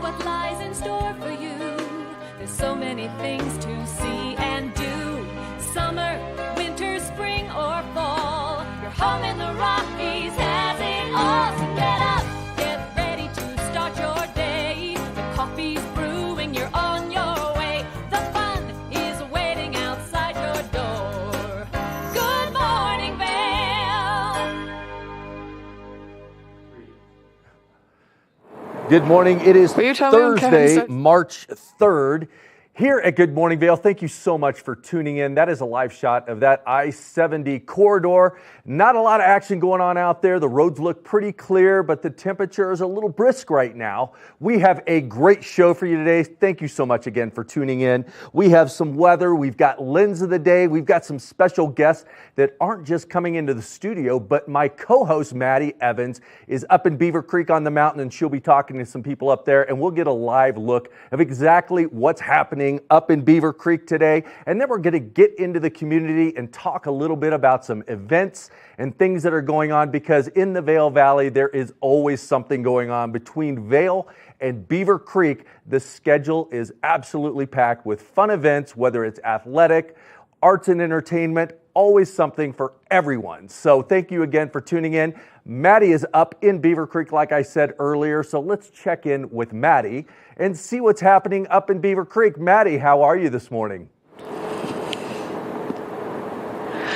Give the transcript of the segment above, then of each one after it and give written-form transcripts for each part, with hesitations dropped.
what lies in store for you. There's so many things to see and do. Summer, winter, spring, or fall. Your home in the Rockies has it all. So get up, get ready to start your day. The coffee's brewing, you're on your way. The fun is waiting outside your door. Good morning, Vail. Good morning. It is Will you tell me when Kevin Thursday, starts? March 3rd. Here at Good Morning Vail, thank you so much for tuning in. That is a live shot of that I-70 corridor. Not a lot of action going on out there. The roads look pretty clear, but the temperature is a little brisk right now. We have a great show for you today. Thank you so much again for tuning in. We have some weather. We've got Lens of the Day. We've got some special guests that aren't just coming into the studio, but my co-host, Maddie Evans, is up in Beaver Creek on the mountain, and she'll be talking to some people up there, and we'll get a live look of exactly what's happening up in Beaver Creek today. And then we're going to get into the community and talk a little bit about some events and things that are going on, because in the Vail Valley, there is always something going on. Between Vail and Beaver Creek, the schedule is absolutely packed with fun events, whether it's athletic, arts and entertainment, always something for everyone. So thank you again for tuning in. Maddie is up in Beaver Creek, like I said earlier, so let's check in with Maddie and see what's happening up in Beaver Creek. Maddie, how are you this morning?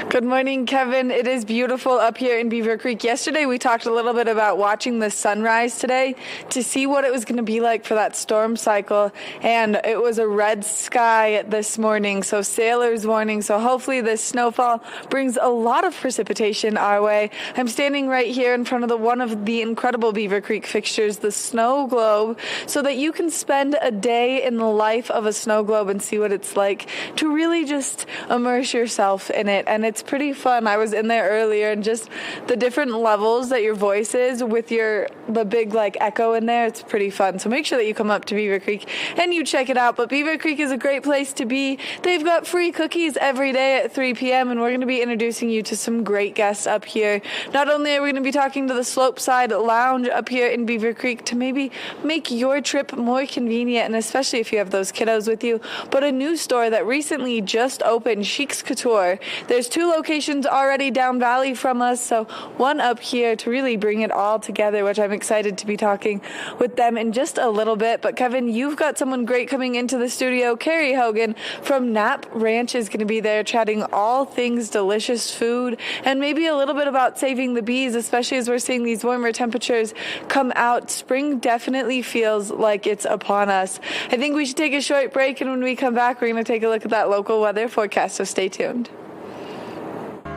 Good morning, Kevin. It is beautiful up here in Beaver Creek. Yesterday, we talked a little bit about watching the sunrise today to see what it was going to be like for that storm cycle. And it was a red sky this morning, so sailor's warning. So hopefully this snowfall brings a lot of precipitation our way. I'm standing right here in front of one of the incredible Beaver Creek fixtures, the snow globe, so that you can spend a day in the life of a snow globe and see what it's like to really just immerse yourself in it. And it's pretty fun. I was in there earlier, and just the different levels that your voice is with the big like echo in there, it's pretty fun. So make sure that you come up to Beaver Creek and you check it out. But Beaver Creek is a great place to be. They've got free cookies every day at 3 p.m. and we're going to be introducing you to some great guests up here. Not only are we going to be talking to the Slopeside Lounge up here in Beaver Creek to maybe make your trip more convenient, and especially if you have those kiddos with you, but a new store that recently just opened, Chic's Couture. There's 2 locations already down valley from us, so one up here to really bring it all together, which I'm excited to be talking with them in just a little bit. But Kevin, you've got someone great coming into the studio. Carrie Hogan from Knapp Ranch is going to be there chatting all things delicious food and maybe a little bit about saving the bees, especially as we're seeing these warmer temperatures come out. Spring definitely feels like it's upon us. I think we should take a short break, and when we come back, we're going to take a look at that local weather forecast, so stay tuned.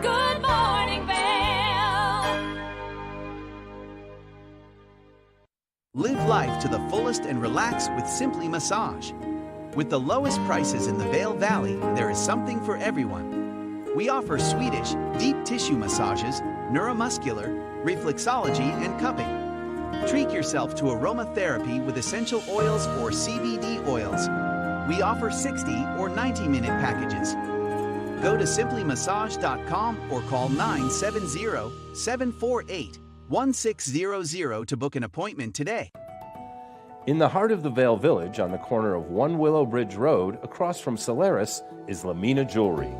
Good morning, Vail. Live life to the fullest and relax with Simply Massage. With the lowest prices in the Vail Valley, there is something for everyone. We offer Swedish, deep tissue massages, neuromuscular, reflexology, and cupping. Treat yourself to aromatherapy with essential oils or CBD oils. We offer 60 or 90-minute packages. Go to simplymassage.com or call 970-748-1600 to book an appointment today. In the heart of the Vail Village, on the corner of One Willow Bridge Road, across from Solaris, is Lamina Jewelry.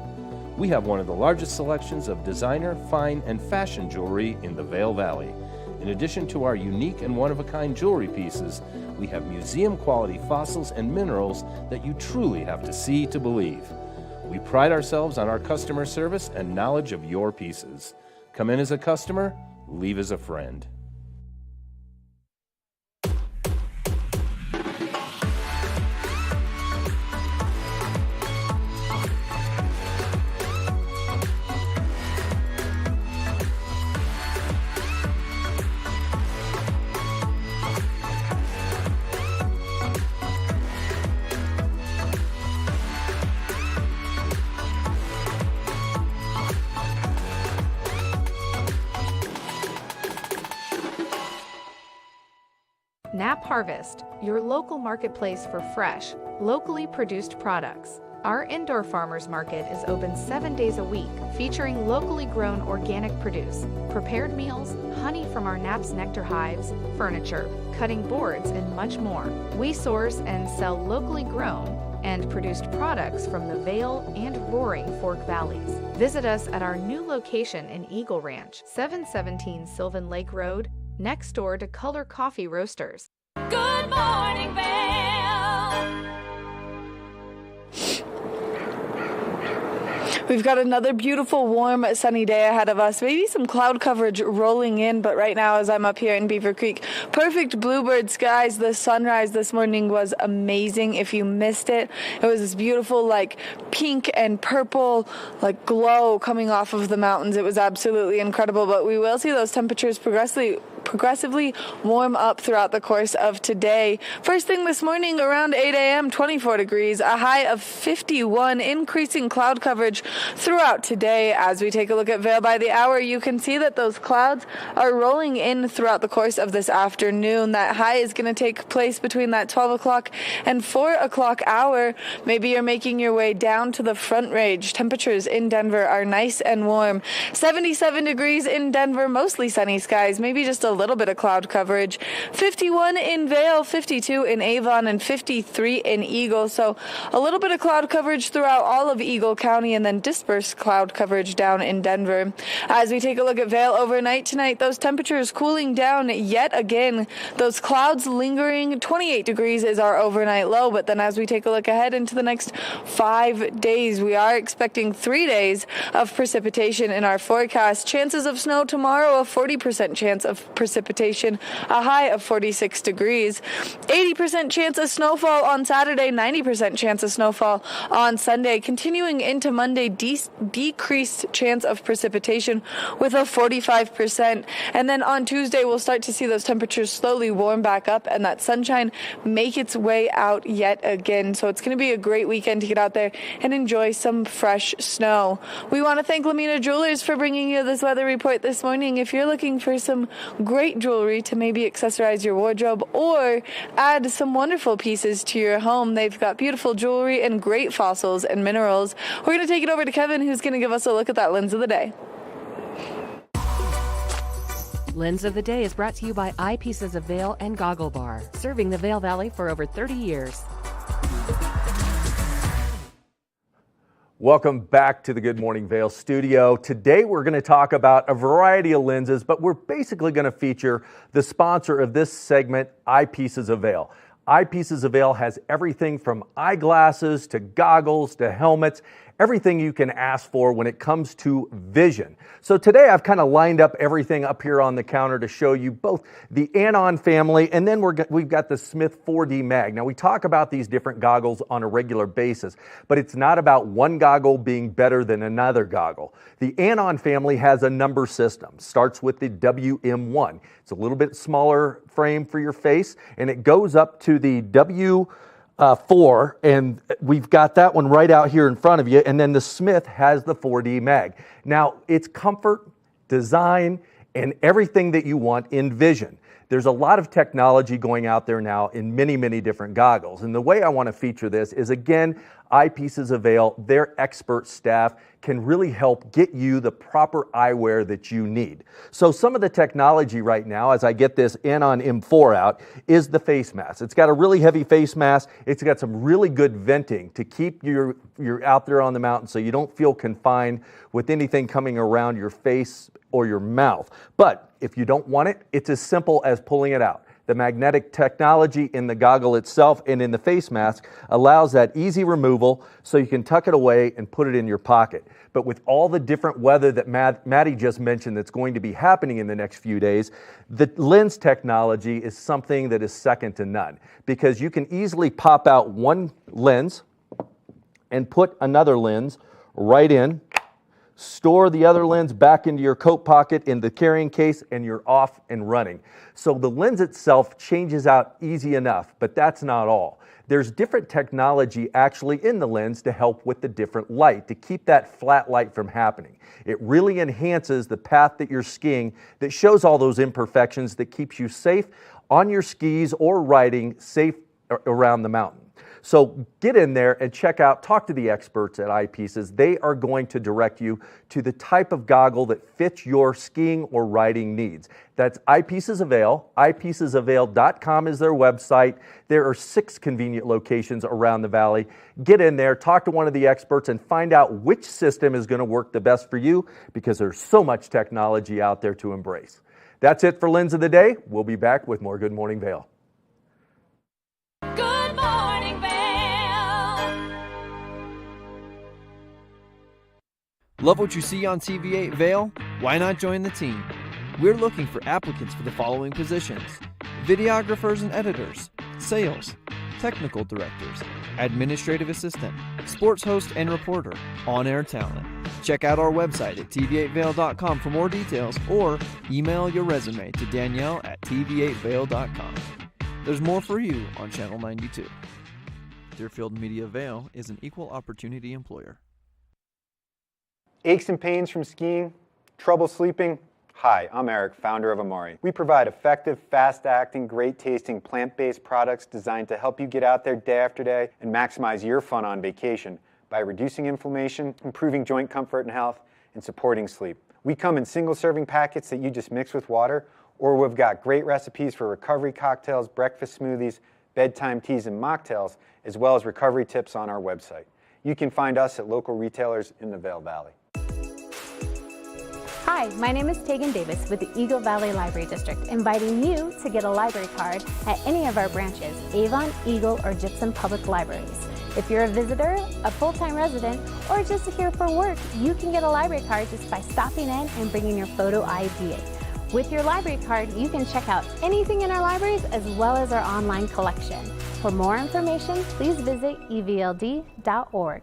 We have one of the largest selections of designer, fine, and fashion jewelry in the Vail Valley. In addition to our unique and one-of-a-kind jewelry pieces, we have museum-quality fossils and minerals that you truly have to see to believe. We pride ourselves on our customer service and knowledge of your pieces. Come in as a customer, leave as a friend. Knapp Harvest, your local marketplace for fresh, locally produced products. Our indoor farmers market is open 7 days a week, featuring locally grown organic produce, prepared meals, honey from our Naps nectar hives, furniture, cutting boards, and much more. We source and sell locally grown and produced products from the Vail and Roaring Fork Valleys. Visit us at our new location in Eagle Ranch, 717 Sylvan Lake Road, next door to Color Coffee Roasters. Good morning, Vail. We've got another beautiful, warm, sunny day ahead of us. Maybe some cloud coverage rolling in, but right now as I'm up here in Beaver Creek, perfect bluebird skies. The sunrise this morning was amazing. If you missed it, it was this beautiful, like, pink and purple, like, glow coming off of the mountains. It was absolutely incredible, but we will see those temperatures progressively warm up throughout the course of today. First thing this morning around 8 a.m., 24 degrees, a high of 51, increasing cloud coverage throughout today. As we take a look at Vail by the hour, you can see that those clouds are rolling in throughout the course of this afternoon. That high is going to take place between that 12 o'clock and 4 o'clock hour. Maybe you're making your way down to the Front Range. Temperatures in Denver are nice and warm. 77 degrees in Denver, mostly sunny skies, maybe just a little bit of cloud coverage. 51 in Vail, 52 in Avon, and 53 in Eagle. So a little bit of cloud coverage throughout all of Eagle County, and then dispersed cloud coverage down in Denver. As we take a look at Vail overnight tonight, those temperatures cooling down yet again. Those clouds lingering. 28 degrees is our overnight low, but then as we take a look ahead into the next 5 days, we are expecting 3 days of precipitation in our forecast. Chances of snow tomorrow, a 40% chance of precipitation, a high of 46 degrees. 80% chance of snowfall on Saturday, 90% chance of snowfall on Sunday. Continuing into Monday, decreased chance of precipitation with a 45%. And then on Tuesday, we'll start to see those temperatures slowly warm back up and that sunshine make its way out yet again. So it's going to be a great weekend to get out there and enjoy some fresh snow. We want to thank Lamina Jewelers for bringing you this weather report this morning. If you're looking for some great jewelry to maybe accessorize your wardrobe or add some wonderful pieces to your home, they've got beautiful jewelry and great fossils and minerals. We're going to take it over to Kevin, who's going to give us a look at that lens of the day. Lens of the Day is brought to you by Eyepieces of Vail and Goggle Bar, serving the Vail Valley for over 30 years. Welcome back to the Good Morning Vail studio. Today we're going to talk about a variety of lenses, but we're basically going to feature the sponsor of this segment, Eyepieces of Vail. Eyepieces of Vail has everything from eyeglasses to goggles to helmets, everything you can ask for when it comes to vision. So today I've kind of lined up everything up here on the counter to show you both the Anon family and then we've got the Smith 4D Mag. Now we talk about these different goggles on a regular basis, but it's not about one goggle being better than another goggle. The Anon family has a number system. Starts with the WM1. It's a little bit smaller frame for your face and it goes up to the W4, and we've got that one right out here in front of you, and then the Smith has the 4D Mag. Now, it's comfort, design, and everything that you want in vision. There's a lot of technology going out there now in many, many different goggles, and the way I want to feature this is, again, Eyepieces of Vail, their expert staff can really help get you the proper eyewear that you need. So some of the technology right now, as I get this Anon M4 out, is the face mask. It's got a really heavy face mask. It's got some really good venting to keep you're out there on the mountain so you don't feel confined with anything coming around your face or your mouth. But if you don't want it, it's as simple as pulling it out. The magnetic technology in the goggle itself and in the face mask allows that easy removal so you can tuck it away and put it in your pocket. But with all the different weather that Maddie just mentioned that's going to be happening in the next few days, the lens technology is something that is second to none because you can easily pop out one lens and put another lens right in, store the other lens back into your coat pocket in the carrying case, and you're off and running. So the lens itself changes out easy enough, but that's not all. There's different technology actually in the lens to help with the different light, to keep that flat light from happening. It really enhances the path that you're skiing, that shows all those imperfections, that keeps you safe on your skis or riding safe around the mountain. So get in there and check out, talk to the experts at Eyepieces. They are going to direct you to the type of goggle that fits your skiing or riding needs. That's Eyepieces of Vail. Eyepiecesofvail.com is their website. There are 6 convenient locations around the valley. Get in there, talk to one of the experts, and find out which system is going to work the best for you, because there's so much technology out there to embrace. That's it for Lens of the Day. We'll be back with more Good Morning Vail. Good morning, Vail. Love what you see on TV8 Vail? Why not join the team? We're looking for applicants for the following positions: videographers and editors, sales, technical directors, administrative assistant, sports host and reporter, on-air talent. Check out our website at tv8vail.com for more details, or email your resume to Danielle at tv8vail.com. There's more for you on Channel 92. Deerfield Media Vail is an equal opportunity employer. Aches and pains from skiing? Trouble sleeping? Hi, I'm Eric, founder of Amari. We provide effective, fast-acting, great-tasting, plant-based products designed to help you get out there day after day and maximize your fun on vacation by reducing inflammation, improving joint comfort and health, and supporting sleep. We come in single-serving packets that you just mix with water, or we've got great recipes for recovery cocktails, breakfast smoothies, bedtime teas, and mocktails, as well as recovery tips on our website. You can find us at local retailers in the Vail Valley. Hi, my name is Tegan Davis with the Eagle Valley Library District, inviting you to get a library card at any of our branches, Avon, Eagle, or Gypsum Public Libraries. If you're a visitor, a full-time resident, or just here for work, you can get a library card just by stopping in and bringing your photo ID. With your library card, you can check out anything in our libraries as well as our online collection. For more information, please visit evld.org.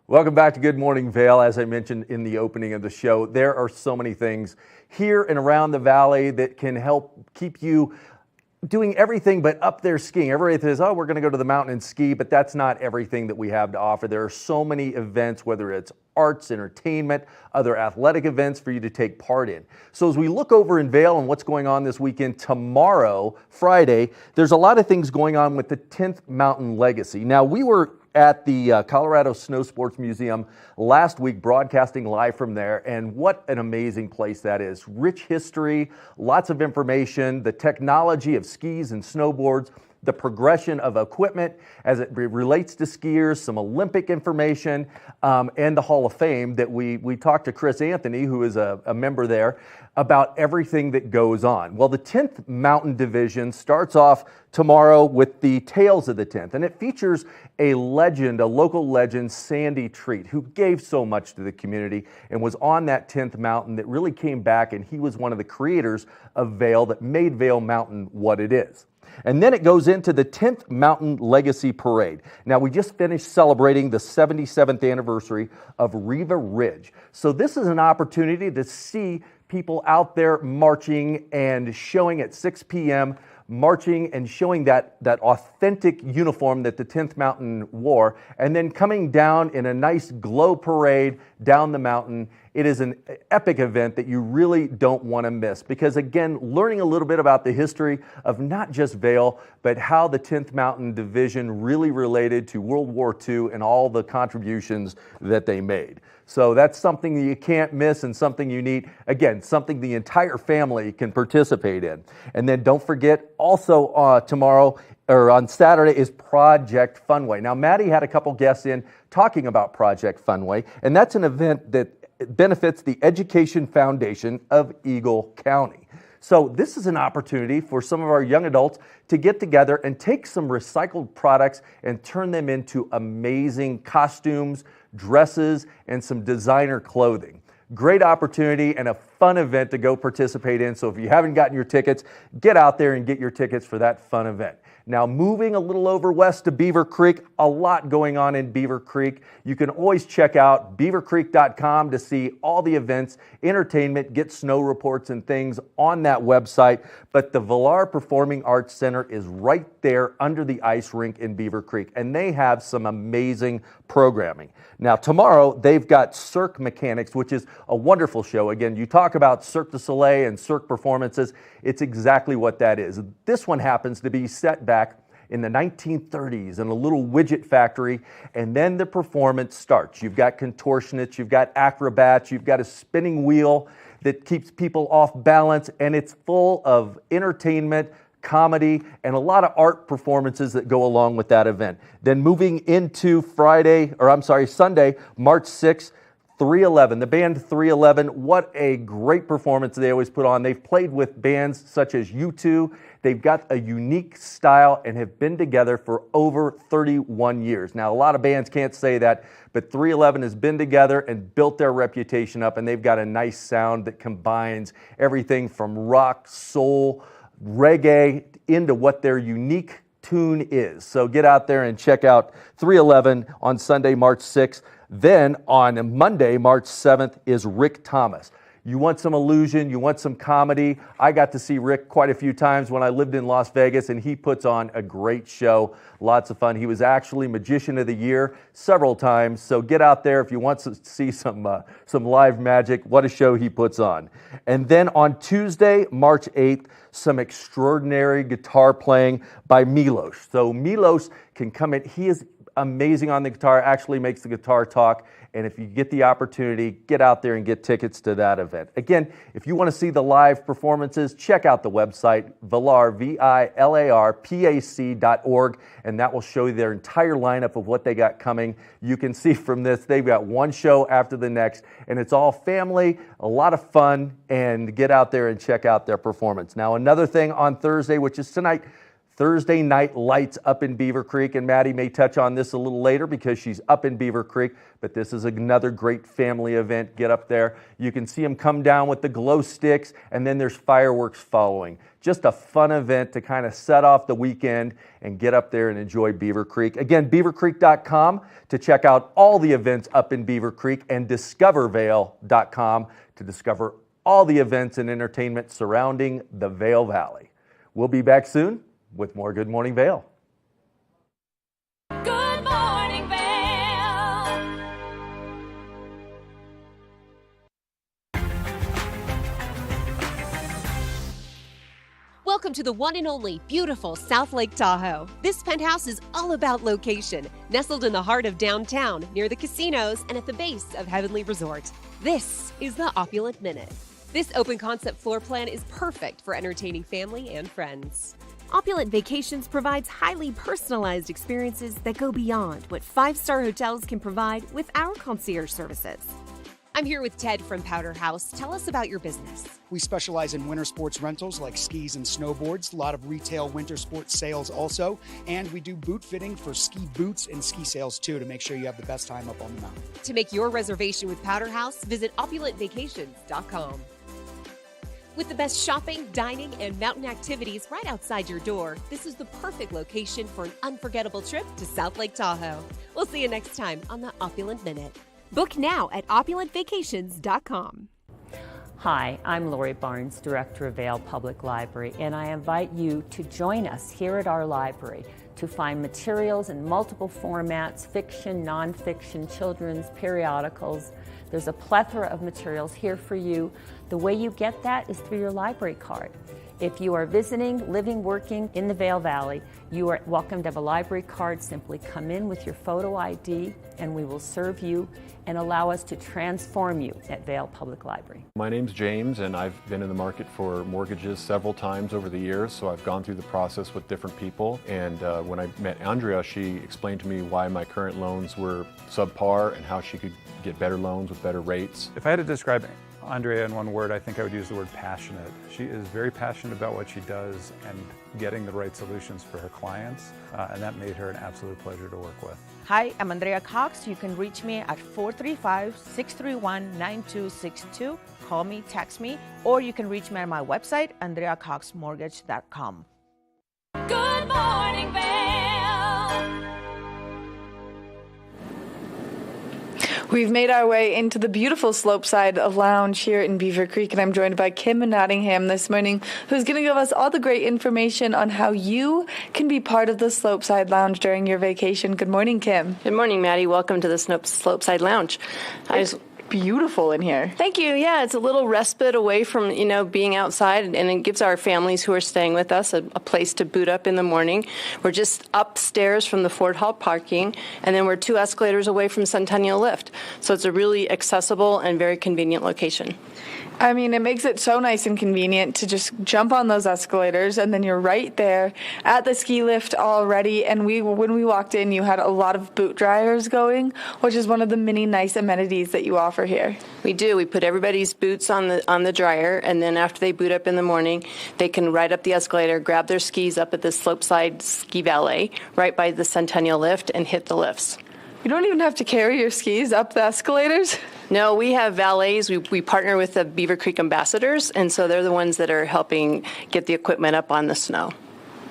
Welcome back to Good Morning Vail. As I mentioned in the opening of the show, there are so many things here and around the valley that can help keep you doing everything but up there skiing. Everybody says, oh, we're going to go to the mountain and ski, but that's not everything that we have to offer. There are so many events, whether it's arts, entertainment, other athletic events for you to take part in. So as we look over in Vail and what's going on this weekend, tomorrow, Friday, there's a lot of things going on with the 10th Mountain Legacy. Now, we were at the Colorado Snow Sports Museum last week, broadcasting live from there, and what an amazing place that is. Rich history, lots of information, the technology of skis and snowboards, the progression of equipment as it relates to skiers, some Olympic information, and the Hall of Fame that we talked to Chris Anthony, who is a member there, about everything that goes on. Well, the 10th Mountain Division starts off tomorrow with the Tales of the 10th, and it features a legend, a local legend, Sandy Treat, who gave so much to the community and was on that 10th mountain that really came back, and he was one of the creators of Vail that made Vail Mountain what it is. And then it goes into the 10th Mountain Legacy Parade. Now, we just finished celebrating the 77th anniversary of Riva Ridge. So this is an opportunity to see people out there marching and showing at 6 p.m., marching and showing that authentic uniform that the 10th Mountain wore, and then coming down in a nice glow parade down the mountain. It is an epic event that you really don't want to miss, because again, learning a little bit about the history of not just Vail, but how the 10th Mountain Division really related to World War II and all the contributions that they made. So that's something that you can't miss, and something you need, again, something the entire family can participate in. And then don't forget, also tomorrow, or on Saturday, is Project Funway. Now, Maddie had a couple guests in talking about Project Funway, and that's an event that benefits the Education Foundation of Eagle County. So this is an opportunity for some of our young adults to get together and take some recycled products and turn them into amazing costumes, dresses, and some designer clothing. Great opportunity and a fun event to go participate in. So if you haven't gotten your tickets, get out there and get your tickets for that fun event. Now, moving a little over west to Beaver Creek, a lot going on in Beaver Creek. You can always check out beavercreek.com to see all the events, entertainment, get snow reports and things on that website. But the Vail Performing Arts Center is right there under the ice rink in Beaver Creek, and they have some amazing programming. Now, tomorrow, they've got Cirque Mechanics, which is a wonderful show. Again, you talk about Cirque du Soleil and Cirque performances, it's exactly what that is. This one happens to be set back in the 1930s in a little widget factory, and then the performance starts. You've got contortionists, you've got acrobats, you've got a spinning wheel that keeps people off balance, and it's full of entertainment, comedy, and a lot of art performances that go along with that event. Then moving into Sunday, March 6th, 311, the band 311, what a great performance they always put on. They've played with bands such as U2. They've got a unique style and have been together for over 31 years. Now, a lot of bands can't say that, but 311 has been together and built their reputation up, and they've got a nice sound that combines everything from rock, soul, reggae into what their unique tune is. So get out there and check out 311 on Sunday, March 6th. Then on Monday, March 7th, is Rick Thomas. You want some illusion, you want some comedy. I got to see Rick quite a few times when I lived in Las Vegas, and he puts on a great show. Lots of fun. He was actually Magician of the Year several times, so get out there if you want to see some live magic. What a show he puts on. And then on Tuesday, March 8th, some extraordinary guitar playing by Milos. So Milos can come in. He is amazing on the guitar, actually makes the guitar talk. And if you get the opportunity, get out there and get tickets to that event. Again, if you want to see the live performances, check out the website, Vail, VILARPAC.org, and that will show you their entire lineup of what they got coming. You can see from this, they've got one show after the next, and it's all family, a lot of fun, and get out there and check out their performance. Now, another thing on Thursday, which is tonight, Thursday Night Lights up in Beaver Creek, and Maddie may touch on this a little later because she's up in Beaver Creek, but this is another great family event. Get up there. You can see them come down with the glow sticks, and then there's fireworks following. Just a fun event to kind of set off the weekend and get up there and enjoy Beaver Creek. Again, beavercreek.com to check out all the events up in Beaver Creek, and discovervail.com to discover all the events and entertainment surrounding the Vail Valley. We'll be back soon with more Good Morning Vail. Good morning, Vail. Welcome to the one and only beautiful South Lake Tahoe. This penthouse is all about location, nestled in the heart of downtown, near the casinos and at the base of Heavenly Resort. This is the Opulent Minute. This open concept floor plan is perfect for entertaining family and friends. Opulent Vacations provides highly personalized experiences that go beyond what five-star hotels can provide with our concierge services. I'm here with Ted from Powder House. Tell us about your business. We specialize in winter sports rentals like skis and snowboards, a lot of retail winter sports sales also, and we do boot fitting for ski boots and ski sales too to make sure you have the best time up on the mountain. To make your reservation with Powder House, visit opulentvacations.com. With the best shopping, dining, and mountain activities right outside your door, this is the perfect location for an unforgettable trip to South Lake Tahoe. We'll see you next time on the Opulent Minute. Book now at opulentvacations.com. Hi, I'm Lori Barnes, Director of Vail Public Library, and I invite you to join us here at our library to find materials in multiple formats, fiction, nonfiction, children's, periodicals. There's a plethora of materials here for you. The way you get that is through your library card. If you are visiting, living, working in the Vail Valley, you are welcome to have a library card. Simply come in with your photo ID and we will serve you and allow us to transform you at Vail Public Library. My name's James, and I've been in the market for mortgages several times over the years, so I've gone through the process with different people. And when I met Andrea, she explained to me why my current loans were subpar and how she could get better loans with better rates. If I had to describe Andrea, in one word, I think I would use the word passionate. She is very passionate about what she does and getting the right solutions for her clients, and that made her an absolute pleasure to work with. Hi, I'm Andrea Cox. You can reach me at 435-631-9262. Call me, text me, or you can reach me at my website, andreacoxmortgage.com. Good morning, Vail. We've made our way into the beautiful Slopeside Lounge here in Beaver Creek, and I'm joined by Kim Nottingham this morning, who's going to give us all the great information on how you can be part of the Slopeside Lounge during your vacation. Good morning, Kim. Good morning, Maddie. Welcome to the Slopeside Lounge. It's beautiful in here. Thank you. Yeah, it's a little respite away from, being outside, and it gives our families who are staying with us a place to boot up in the morning. We're just upstairs from the Ford Hall parking, and then we're 2 escalators away from Centennial Lift. So it's a really accessible and very convenient location. I mean, it makes it so nice and convenient to just jump on those escalators, and then you're right there at the ski lift already. And when we walked in, you had a lot of boot dryers going, which is one of the many nice amenities that you offer here. We do. We put everybody's boots on the dryer, and then after they boot up in the morning, they can ride up the escalator, grab their skis up at the Slopeside Ski Valet right by the Centennial Lift, and hit the lifts. You don't even have to carry your skis up the escalators? No, we have valets. We partner with the Beaver Creek Ambassadors, and so they're the ones that are helping get the equipment up on the snow.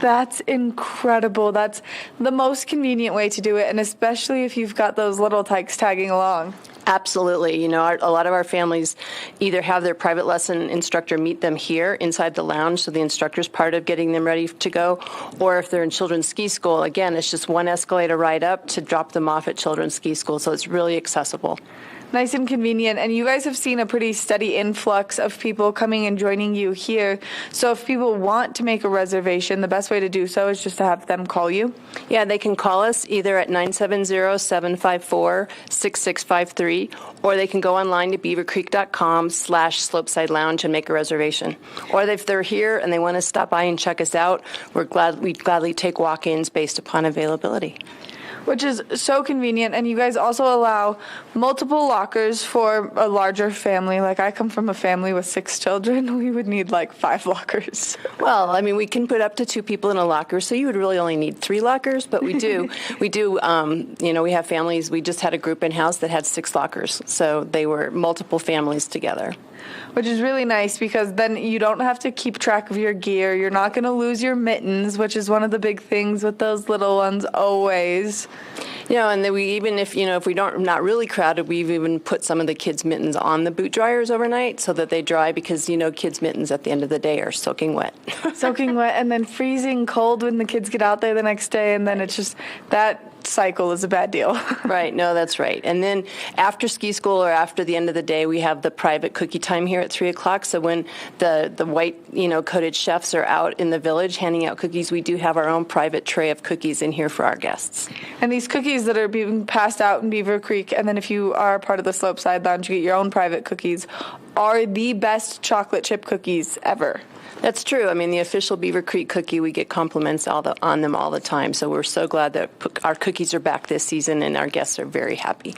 That's incredible. That's the most convenient way to do it, and especially if you've got those little tykes tagging along. Absolutely. A lot of our families either have their private lesson instructor meet them here inside the lounge, so the instructor's part of getting them ready to go, or if they're in children's ski school, again, it's just 1 escalator ride up to drop them off at children's ski school, so it's really accessible. Nice and convenient, and you guys have seen a pretty steady influx of people coming and joining you here. So if people want to make a reservation, the best way to do so is just to have them call you? Yeah, they can call us either at 970-754-6653, or they can go online to beavercreek.com/Slopeside Lounge and make a reservation. Or if they're here and they want to stop by and check us out, we'd gladly take walk-ins based upon availability. Which is so convenient, and you guys also allow multiple lockers for a larger family. Like, I come from a family with 6 children. We would need like 5 lockers. Well, I mean, we can put up to 2 people in a locker, so you would really only need 3 lockers, but we do. We have families. We just had a group in-house that had 6 lockers, so they were multiple families together. Which is really nice, because then you don't have to keep track of your gear. You're not going to lose your mittens, which is one of the big things with those little ones always. And then if we don't, not really crowded, we've even put some of the kids' mittens on the boot dryers overnight so that they dry, because, kids' mittens at the end of the day are soaking wet. Soaking wet, and then freezing cold when the kids get out there the next day, and then it's just that cycle is a bad deal. Right. No, that's right. And then after ski school or after the end of the day, we have the private cookie time here at 3 o'clock. So when the white, coated chefs are out in the village handing out cookies, we do have our own private tray of cookies in here for our guests. And these cookies that are being passed out in Beaver Creek, and then if you are part of the Slopeside Lounge, you get your own private cookies, are the best chocolate chip cookies ever. That's true. I mean, the official Beaver Creek cookie, we get compliments on them all the time. So we're so glad that our cookies are back this season, and our guests are very happy.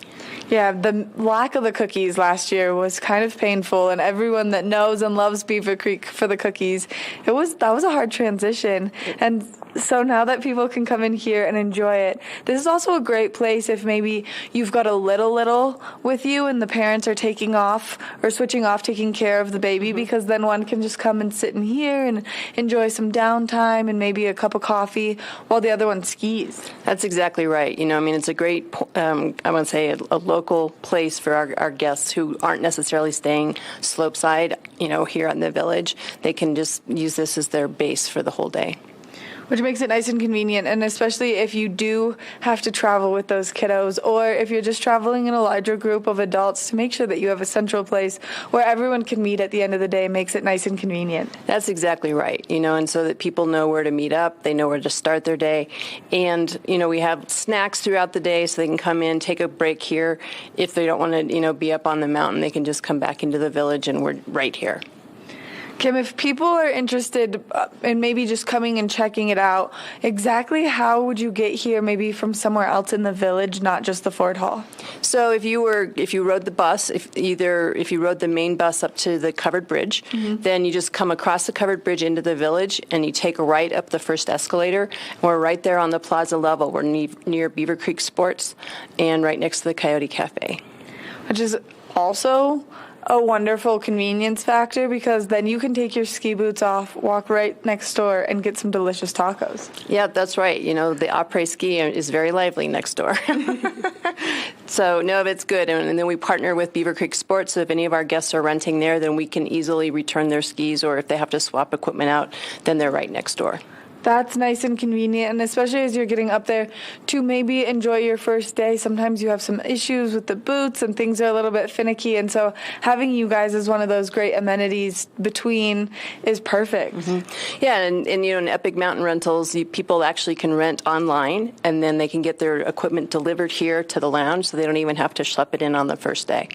Yeah, the lack of the cookies last year was kind of painful, and everyone that knows and loves Beaver Creek for the cookies, that was a hard transition. And so now that people can come in here and enjoy it, this is also a great place if maybe you've got a little with you and the parents are taking off or switching off taking care of the baby, because then one can just come and sit in here and enjoy some downtime and maybe a cup of coffee while the other one skis. That's exactly right. It's a great, I want to say, a local place for our guests who aren't necessarily staying slopeside, here in the village. They can just use this as their base for the whole day. Which makes it nice and convenient, and especially if you do have to travel with those kiddos, or if you're just traveling in a larger group of adults, to make sure that you have a central place where everyone can meet at the end of the day makes it nice and convenient. That's exactly right, and so that people know where to meet up, they know where to start their day, and, we have snacks throughout the day so they can come in, take a break here. If they don't want to, be up on the mountain, they can just come back into the village, and we're right here. Kim, if people are interested in maybe just coming and checking it out, exactly how would you get here maybe from somewhere else in the village, not just the Ford Hall? So if you rode the bus, if you rode the main bus up to the covered bridge, then you just come across the covered bridge into the village and you take a right up the first escalator. We're right there on the plaza level. We're near Beaver Creek Sports and right next to the Coyote Cafe. Which is also a wonderful convenience factor, because then you can take your ski boots off, walk right next door, and get some delicious tacos. Yeah, that's right. You know, the après ski is very lively next door. So, no, it's good. And then we partner with Beaver Creek Sports, so if any of our guests are renting there, then we can easily return their skis, or if they have to swap equipment out, then they're right next door. That's nice and convenient, and especially as you're getting up there to maybe enjoy your first day. Sometimes you have some issues with the boots and things are a little bit finicky, and so having you guys as one of those great amenities between is perfect. Yeah, and you know, in Epic Mountain Rentals, people actually can rent online, and then they can get their equipment delivered here to the lounge, so they don't even have to schlep it in on the first day.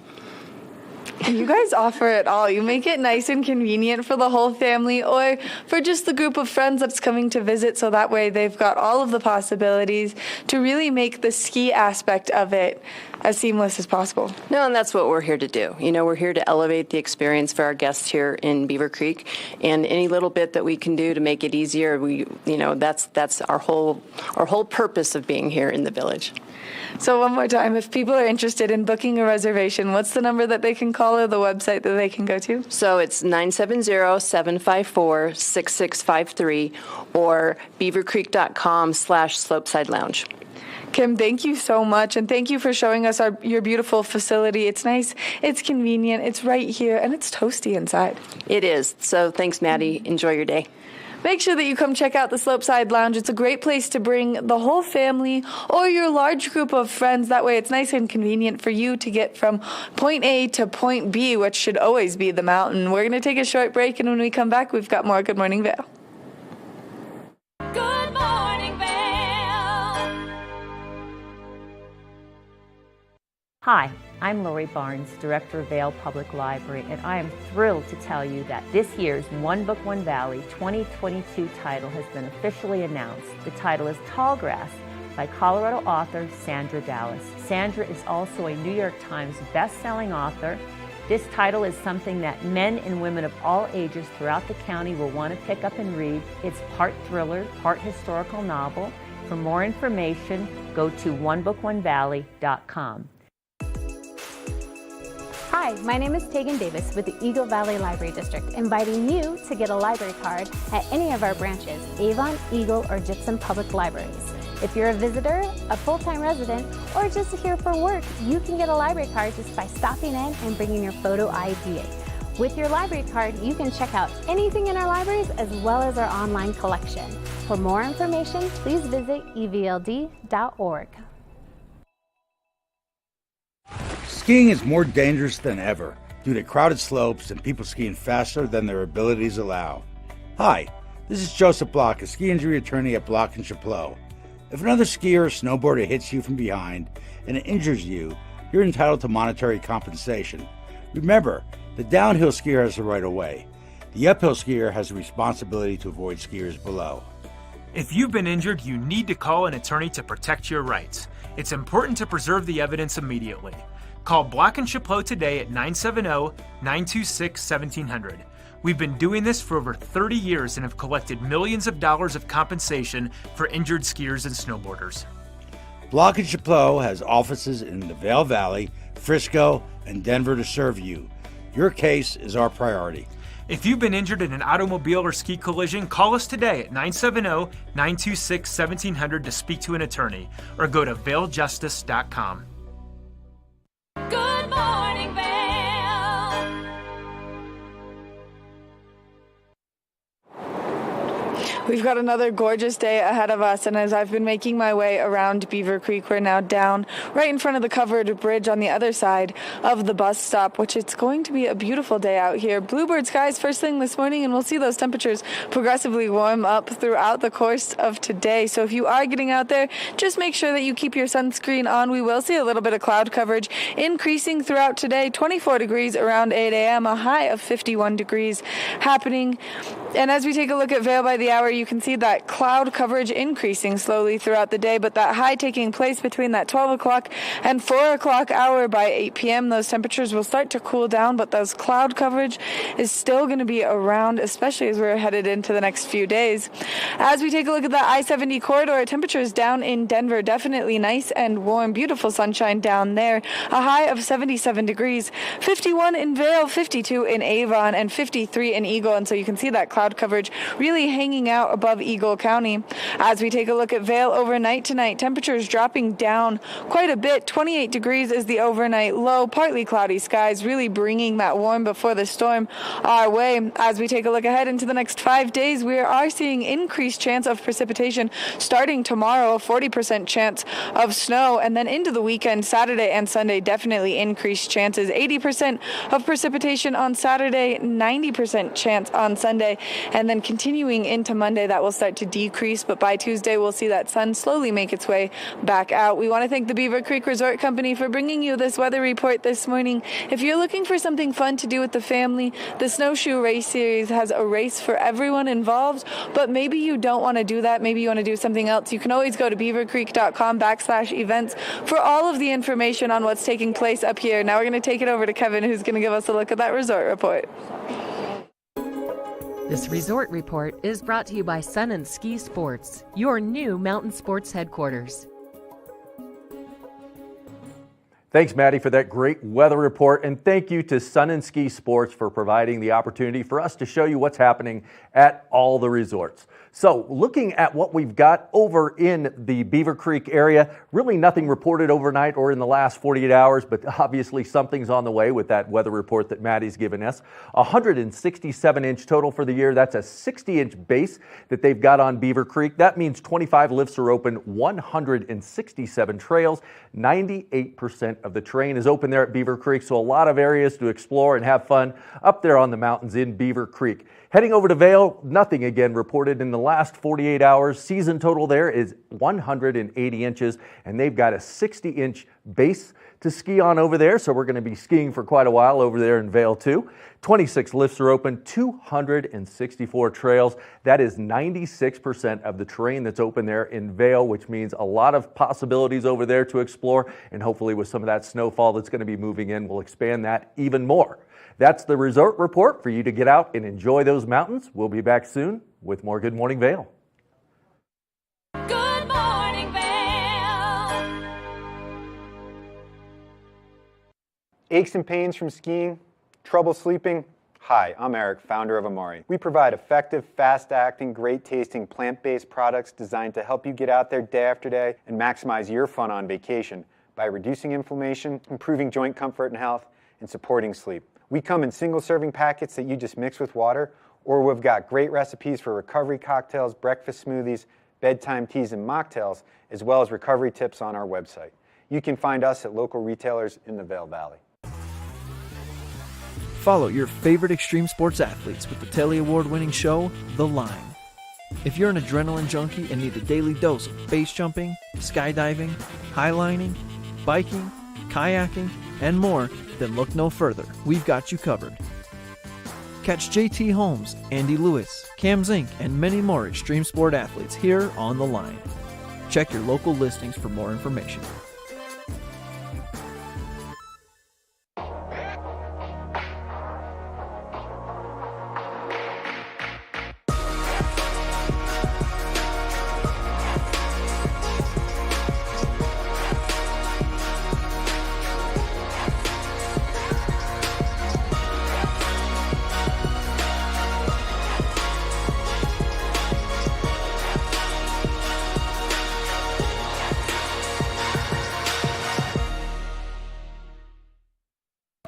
You guys offer it all. You make it nice and convenient for the whole family or for just the group of friends that's coming to visit, so that way they've got all of the possibilities to really make the ski aspect of it as seamless as possible. No, and that's what we're here to do. You know, we're here to elevate the experience for our guests here in Beaver Creek, and any little bit that we can do to make it easier, that's our whole purpose of being here in the village. So one more time, if people are interested in booking a reservation, what's the number that they can call or the website that they can go to? So it's 970-754-6653 or beavercreek.com/slopeside lounge. Kim, thank you so much, and thank you for showing us your beautiful facility. It's nice, it's convenient, it's right here, and it's toasty inside. It is. So thanks, Maddie. Enjoy your day. Make sure that you come check out the Slopeside Lounge. It's a great place to bring the whole family or your large group of friends. That way it's nice and convenient for you to get from point A to point B, which should always be the mountain. We're going to take a short break, and when we come back, we've got more Good Morning Vail. Good morning, Vail. Hi, I'm Lori Barnes, Director of Vail Public Library, and I am thrilled to tell you that this year's One Book, One Valley 2022 title has been officially announced. The title is Tallgrass by Colorado author Sandra Dallas. Sandra is also a New York Times best-selling author. This title is something that men and women of all ages throughout the county will want to pick up and read. It's part thriller, part historical novel. For more information, go to onebookonevalley.com. Hi, my name is Tegan Davis with the Eagle Valley Library District, inviting you to get a library card at any of our branches, Avon, Eagle, or Gypsum Public Libraries. If you're a visitor, a full-time resident, or just here for work, you can get a library card just by stopping in and bringing your photo ID. With your library card, you can check out anything in our libraries as well as our online collection. For more information, please visit evld.org. Skiing is more dangerous than ever due to crowded slopes and people skiing faster than their abilities allow. Hi, this is Joseph Block, a ski injury attorney at Block & Chapleau. If another skier or snowboarder hits you from behind and it injures you, you're entitled to monetary compensation. Remember, the downhill skier has the right of way. The uphill skier has the responsibility to avoid skiers below. If you've been injured, you need to call an attorney to protect your rights. It's important to preserve the evidence immediately. Call Block & Chapleau today at 970-926-1700. We've been doing this for over 30 years and have collected millions of dollars of compensation for injured skiers and snowboarders. Block & Chapleau has offices in the Vail Valley, Frisco, and Denver to serve you. Your case is our priority. If you've been injured in an automobile or ski collision, call us today at 970-926-1700 to speak to an attorney, or go to vailjustice.com. Good morning, Vail. We've got another gorgeous day ahead of us, and as I've been making my way around Beaver Creek, we're now down right in front of the covered bridge on the other side of the bus stop, which it's going to be a beautiful day out here. Bluebird skies first thing this morning, and we'll see those temperatures progressively warm up throughout the course of today. So if you are getting out there, just make sure that you keep your sunscreen on. We will see a little bit of cloud coverage increasing throughout today. 24 degrees around 8 a.m., a high of 51 degrees happening. And as we take a look at Vail by the hour, you can see that cloud coverage increasing slowly throughout the day, but that high taking place between that 12 o'clock and 4 o'clock hour by 8 p.m. Those temperatures will start to cool down, but those cloud coverage is still going to be around, especially as we're headed into the next few days. As we take a look at the I-70 corridor, temperatures down in Denver, definitely nice and warm, beautiful sunshine down there. A high of 77 degrees, 51 in Vail, 52 in Avon, and 53 in Eagle. And so you can see that cloud coverage really hanging out above Eagle County. As we take a look at Vail overnight tonight, temperatures dropping down quite a bit. 28 degrees is the overnight low, partly cloudy skies, really bringing that warm before the storm our way. As we take a look ahead into the next 5 days, we are seeing increased chance of precipitation starting tomorrow, a 40% chance of snow, and then into the weekend, Saturday and Sunday, definitely increased chances. 80% of precipitation on Saturday, 90% chance on Sunday, and then continuing into Monday, that will start to decrease, but by Tuesday, we'll see that sun slowly make its way back out. We want to thank the Beaver Creek Resort Company for bringing you this weather report this morning. If you're looking for something fun to do with the family, the Snowshoe Race Series has a race for everyone involved, but maybe you don't want to do that. Maybe you want to do something else. You can always go to beavercreek.com/events for all of the information on what's taking place up here. Now we're going to take it over to Kevin, who's going to give us a look at that resort report. This resort report is brought to you by Sun&Ski Sports, your new mountain sports headquarters. Thanks, Maddie, for that great weather report, and thank you to Sun&Ski Sports for providing the opportunity for us to show you what's happening at all the resorts. So looking at what we've got over in the Beaver Creek area, really nothing reported overnight or in the last 48 hours, but obviously something's on the way with that weather report that Maddie's given us. 167-inch total for the year. That's a 60-inch base that they've got on Beaver Creek. That means 25 lifts are open, 167 trails, 98% of the terrain is open there at Beaver Creek, so a lot of areas to explore and have fun up there on the mountains in Beaver Creek. Heading over to Vail, nothing again reported in the last 48 hours. Season total there is 180 inches, and they've got a 60-inch base to ski on over there, so we're going to be skiing for quite a while over there in Vail too. 26 lifts are open, 264 trails. That is 96% of the terrain that's open there in Vail, which means a lot of possibilities over there to explore, and hopefully with some of that snowfall that's going to be moving in, we'll expand that even more. That's the resort report for you to get out and enjoy those mountains. We'll be back soon with more Good Morning Vail. Good morning, Vail. Aches and pains from skiing? Trouble sleeping? Hi, I'm Eric, founder of Amori. We provide effective, fast-acting, great-tasting, plant-based products designed to help you get out there day after day and maximize your fun on vacation by reducing inflammation, improving joint comfort and health, and supporting sleep. We come in single-serving packets that you just mix with water, or we've got great recipes for recovery cocktails, breakfast smoothies, bedtime teas, and mocktails, as well as recovery tips on our website. You can find us at local retailers in the Vail Valley. Follow your favorite extreme sports athletes with the Telly Award-winning show, The Line. If you're an adrenaline junkie and need a daily dose of base jumping, skydiving, highlining, biking, kayaking, and more, then look no further. We've got you covered. Catch JT Holmes, Andy Lewis, Cam Zink, and many more extreme sport athletes here on The Line. Check your local listings for more information.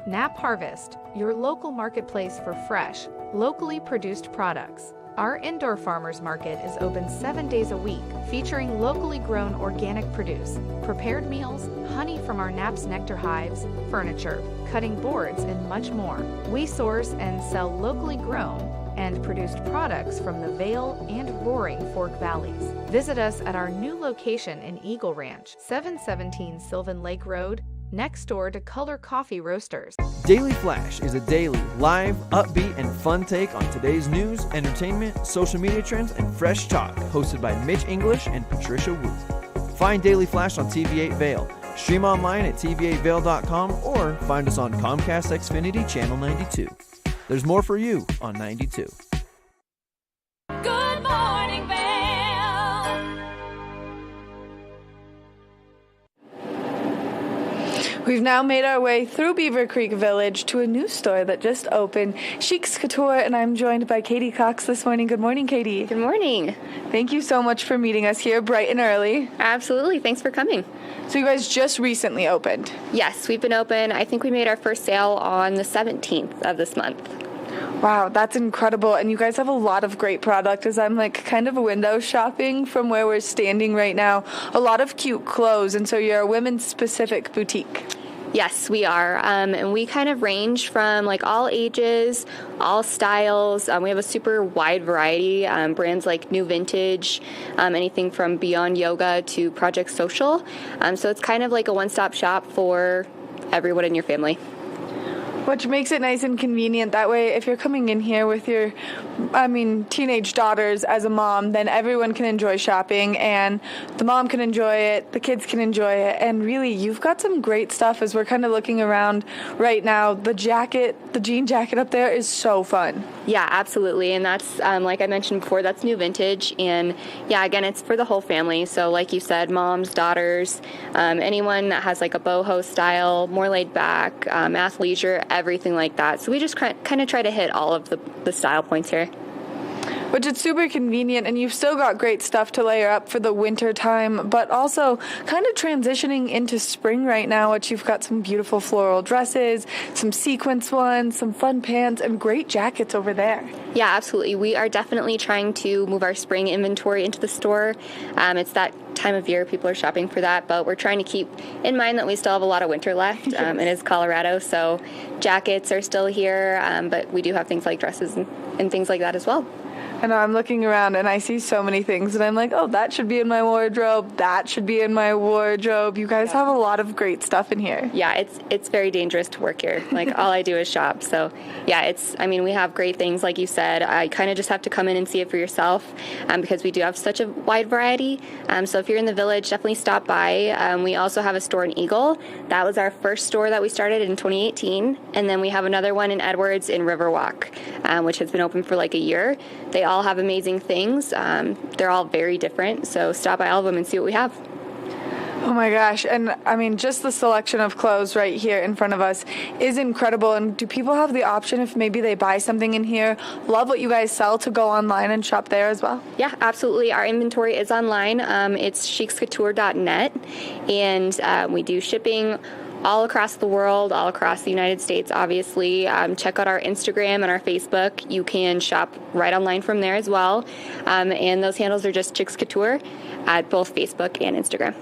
Nap Harvest, your local marketplace for fresh, locally produced products. Our indoor farmers market is open 7 days a week, featuring locally grown organic produce, prepared meals, honey from our Naps nectar hives, furniture, cutting boards, and much more. We source and sell locally grown and produced products from the Vail and Roaring Fork Valleys. Visit us at our new location in Eagle Ranch, 717 Sylvan Lake Road, next door to Color Coffee Roasters. Daily Flash is a daily, live, upbeat, and fun take on today's news, entertainment, social media trends, and fresh talk, hosted by Mitch English and Patricia Wu. Find Daily Flash on TV8 Vail. Stream online at tv8vail.com or find us on Comcast Xfinity Channel 92. There's more for you on 92. Good morning, Vail. We've now made our way through Beaver Creek Village to a new store that just opened, Chic's Couture, and I'm joined by Katie Cox this morning. Good morning, Katie. Good morning. Thank you so much for meeting us here bright and early. Absolutely. Thanks for coming. So you guys just recently opened? Yes, we've been open. I think we made our first sale on the 17th of this month. Wow, that's incredible. And you guys have a lot of great product as I'm like kind of window shopping from where we're standing right now. A lot of cute clothes. And so you're a women's specific boutique. Yes, we are. And we kind of range from like all ages, all styles. We have a super wide variety. Brands like New Vintage, anything from Beyond Yoga to Project Social. So it's kind of like a one-stop shop for everyone in your family. Which makes it nice and convenient. That way, if you're coming in here with your, teenage daughters as a mom, then everyone can enjoy shopping and the mom can enjoy it, the kids can enjoy it. And really, you've got some great stuff as we're kind of looking around right now. The jean jacket up there is so fun. Yeah, absolutely. And that's, like I mentioned before, that's New Vintage. And yeah, again, it's for the whole family. So like you said, moms, daughters, anyone that has like a boho style, more laid back, athleisure, everything like that. So we just kind of try to hit all of the style points here. Which is super convenient, and you've still got great stuff to layer up for the winter time, but also kind of transitioning into spring right now, which you've got some beautiful floral dresses, some sequence ones, some fun pants, and great jackets over there. Yeah, absolutely. We are definitely trying to move our spring inventory into the store. It's that time of year people are shopping for that, but we're trying to keep in mind that we still have a lot of winter left. It is Colorado, so jackets are still here, but we do have things like dresses and things like that as well. I know, I'm looking around and I see so many things and I'm like, oh, that should be in my wardrobe. That should be in my wardrobe. You guys have a lot of great stuff in here. Yeah, it's very dangerous to work here. Like all I do is shop. So yeah, we have great things. Like you said, I kind of just have to come in and see it for yourself because we do have such a wide variety. So if you're in the village, definitely stop by. We also have a store in Eagle. That was our first store that we started in 2018. And then we have another one in Edwards in Riverwalk, which has been open for like a year. They all have amazing things. They're all very different. So stop by all of them and see what we have. Oh my gosh. And just the selection of clothes right here in front of us is incredible. And do people have the option, if maybe they buy something in here, love what you guys sell, to go online and shop there as well? Yeah, absolutely. Our inventory is online. It's chicscouture.net. And we do shipping all across the world, all across the United States, obviously. Check out our Instagram and our Facebook. You can shop right online from there as well. And those handles are just Chic's Couture at both Facebook and Instagram.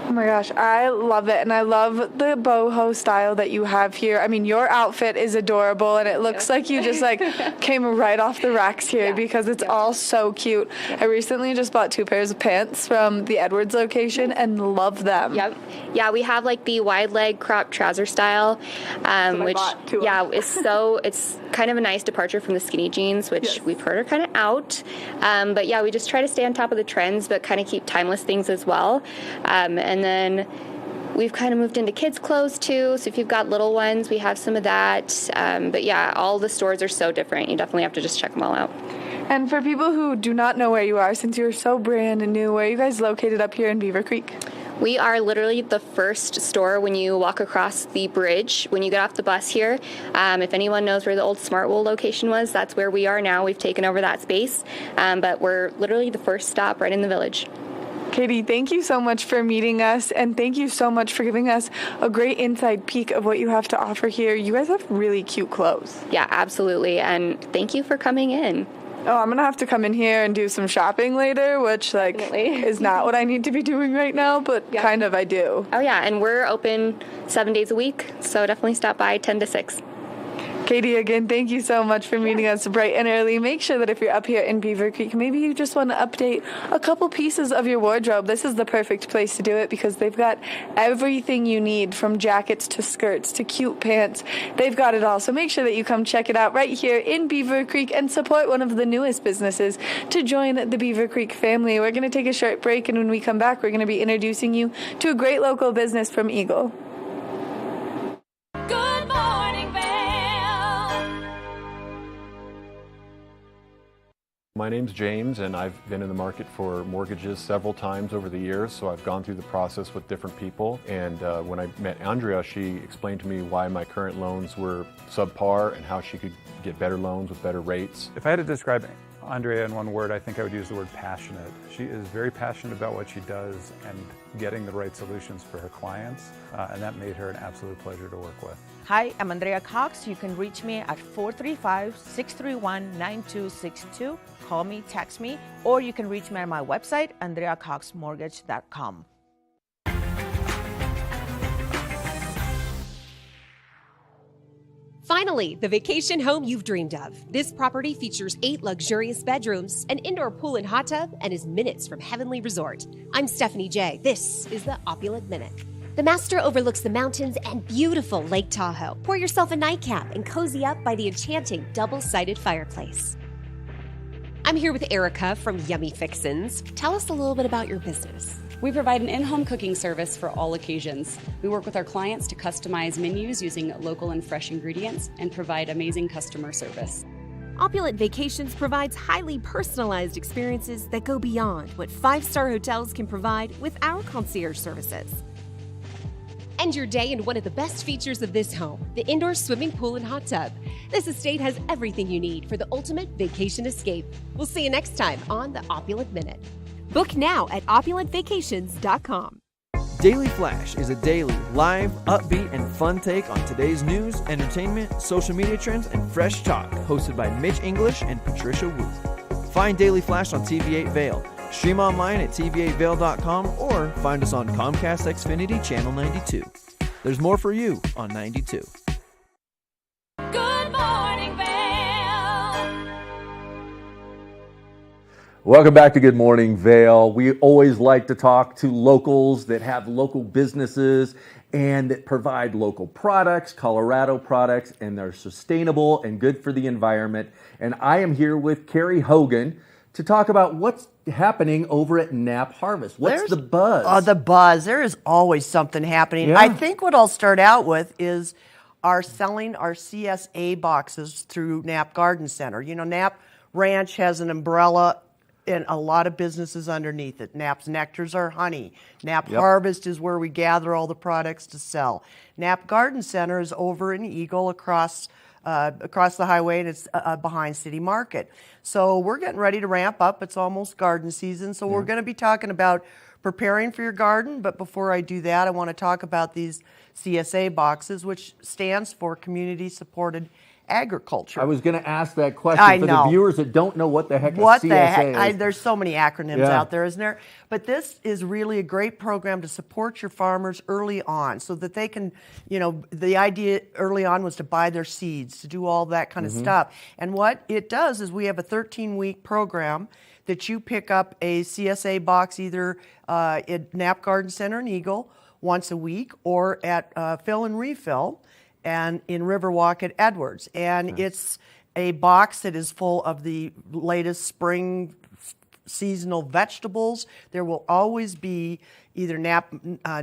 Oh my gosh, I love it. And I love the boho style that you have here. Your outfit is adorable and it looks like you just came right off the racks here because it's all so cute. I recently just bought 2 pairs of pants from the Edwards location and love them. Yep. Yeah, we have like the wide leg crop trouser style, which it's kind of a nice departure from the skinny jeans, which we've heard are kind of out. But yeah, we just try to stay on top of the trends, but kind of keep timeless things as well. And then we've kind of moved into kids' clothes too. So if you've got little ones, we have some of that. But yeah, all the stores are so different. You definitely have to just check them all out. And for people who do not know where you are, since you're so brand new, where are you guys located up here in Beaver Creek? We are literally the first store when you walk across the bridge. When you get off the bus here, if anyone knows where the old Smartwool location was, that's where we are now. We've taken over that space, but we're literally the first stop right in the village. Katie, thank you so much for meeting us, and thank you so much for giving us a great inside peek of what you have to offer here. You guys have really cute clothes. Yeah, absolutely, and thank you for coming in. Oh, I'm gonna have to come in here and do some shopping later, which is not what I need to be doing right now, but kind of I do. Oh yeah, and we're open 7 days a week, so definitely stop by 10 to 6. Katie, again, thank you so much for meeting us bright and early. Make sure that if you're up here in Beaver Creek, maybe you just want to update a couple pieces of your wardrobe. This is the perfect place to do it because they've got everything you need, from jackets to skirts to cute pants. They've got it all. So make sure that you come check it out right here in Beaver Creek and support one of the newest businesses to join the Beaver Creek family. We're going to take a short break, and when we come back, we're going to be introducing you to a great local business from Eagle. Good morning, Vail. My name's James, and I've been in the market for mortgages several times over the years, so I've gone through the process with different people. And when I met Andrea, she explained to me why my current loans were subpar and how she could get better loans with better rates. If I had to describe Andrea in one word, I think I would use the word passionate. She is very passionate about what she does and getting the right solutions for her clients, and that made her an absolute pleasure to work with. Hi, I'm Andrea Cox. You can reach me at 435-631-9262. Call me, text me, or you can reach me on my website, andreacoxmortgage.com. Finally, the vacation home you've dreamed of. This property features 8 luxurious bedrooms, an indoor pool and hot tub, and is minutes from Heavenly Resort. I'm Stephanie J. This is the Opulent Minute. The master overlooks the mountains and beautiful Lake Tahoe. Pour yourself a nightcap and cozy up by the enchanting double-sided fireplace. I'm here with Erica from Yummy Fixins. Tell us a little bit about your business. We provide an in-home cooking service for all occasions. We work with our clients to customize menus using local and fresh ingredients and provide amazing customer service. Opulent Vacations provides highly personalized experiences that go beyond what 5-star hotels can provide with our concierge services. End your day in one of the best features of this home, the indoor swimming pool and hot tub. This estate has everything you need for the ultimate vacation escape. We'll see you next time on the Opulent Minute. Book now at opulentvacations.com. Daily Flash is a daily, live, upbeat, and fun take on today's news, entertainment, social media trends, and fresh talk, hosted by Mitch English and Patricia Wu. Find Daily Flash on TV8 Vail. Stream online at tv8vail.com or find us on Comcast Xfinity Channel 92. There's more for you on 92. Good morning, Vail. Welcome back to Good Morning Vail. We always like to talk to locals that have local businesses and that provide local products, Colorado products, and they're sustainable and good for the environment. And I am here with Carrie Hogan to talk about what's happening over at Knapp Harvest. What's the buzz? Oh, the buzz. There is always something happening. Yeah. I think what I'll start out with is selling our CSA boxes through Knapp Garden Center. You know, Knapp Ranch has an umbrella and a lot of businesses underneath it. Knapp's Nectars are honey. Knapp Harvest is where we gather all the products to sell. Knapp Garden Center is over in Eagle across the highway, and it's behind City Market. So we're getting ready to ramp up. It's almost garden season, so we're going to be talking about preparing for your garden. But before I do that, I want to talk about these CSA boxes, which stands for Community Supported Agriculture. I was going to ask that question for the viewers that don't know what the heck a CSA is. There's so many acronyms out there, isn't there? But this is really a great program to support your farmers early on so that they can, the idea early on was to buy their seeds, to do all that kind of stuff. And what it does is we have a 13-week program that you pick up a CSA box either at Knapp Garden Center in Eagle once a week or at Fill and Refill and in Riverwalk at Edwards. And it's a box that is full of the latest spring seasonal vegetables. There will always be either Knapp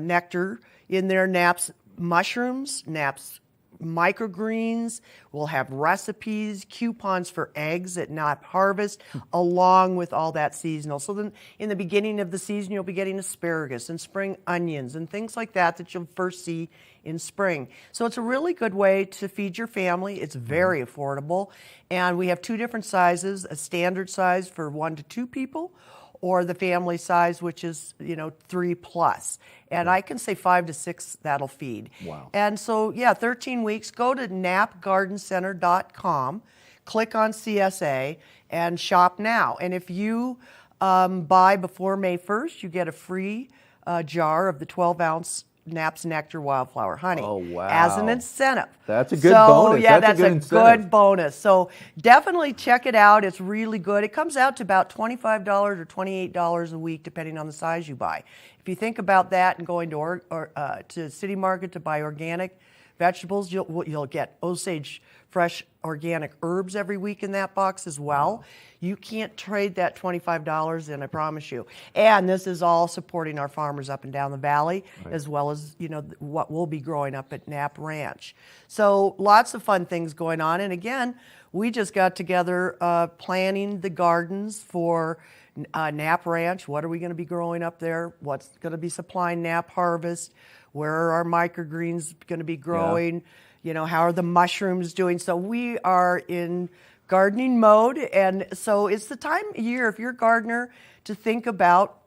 nectar in there, Knapp's mushrooms, Knapp's microgreens. We'll have recipes, coupons for eggs at Knapp Harvest, along with all that seasonal. So then in the beginning of the season, you'll be getting asparagus and spring onions and things like that you'll first see in spring. So it's a really good way to feed your family. It's very affordable. And we have 2 different sizes, a standard size for 1 to 2 people, or the family size, which is, 3+. And I can say 5 to 6 that'll feed. Wow. And so, 13 weeks. Go to knappgardencenter.com. click on CSA and shop now. And if you buy before May 1st, you get a free jar of the 12-ounce Knapp's Nectar Wildflower Honey. Oh, wow. As an incentive. That's a good bonus. Yeah, that's a incentive. good bonus. So definitely check it out. It's really good. It comes out to about $25 or $28 a week, depending on the size you buy. If you think about that and going to City Market to buy organic vegetables, you'll get Osage fresh organic herbs every week in that box as well. You can't trade that $25 in, I promise you. And this is all supporting our farmers up and down the valley, as well as what we'll be growing up at Knapp Ranch. So lots of fun things going on. And again, we just got together planning the gardens for Knapp Ranch. What are we going to be growing up there? What's going to be supplying Knapp Harvest? Where are our microgreens going to be growing? How are the mushrooms doing? So we are in gardening mode, and so it's the time of year, if you're a gardener, to think about,